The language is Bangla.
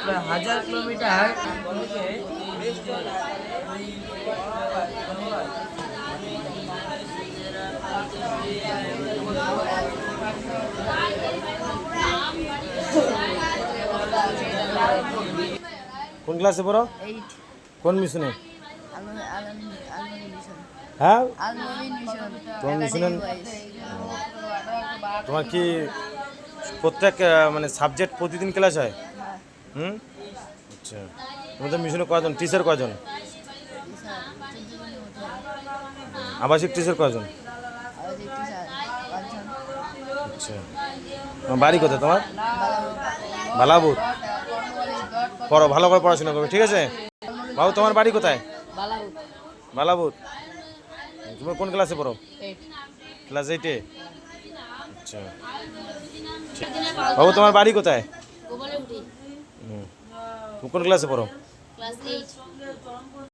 প্রায় 1000 কিলোমিটার কোন ক্লাসে পড়ো? 8 কোন মিশনে? আলমনি মিশন। হ্যাঁ, আলমনি মিশন। তোমার মিশনে Academy wise। তোমার কি প্রত্যেক মানে সাবজেক্ট প্রতিদিন ক্লাস হয়? হুম, আচ্ছা। তোমাদের মিশনে কজন টিচার, কজন আবাসিক টিচার, কজন? আচ্ছা, তোমার বাড়ি কোথায়? তোমার বালাবুত। পড়ো, ভালো করে পড়াশোনা করবে, ঠিক আছে বাবু? তোমার বাড়ি কোথায়? বালাবুত। তুমি কোন ক্লাসে পড়ো? ক্লাস 8-এ। আচ্ছা, বাবু তোমার বাড়ি কোথায়? তুমি কোন ক্লাসে পড়ো?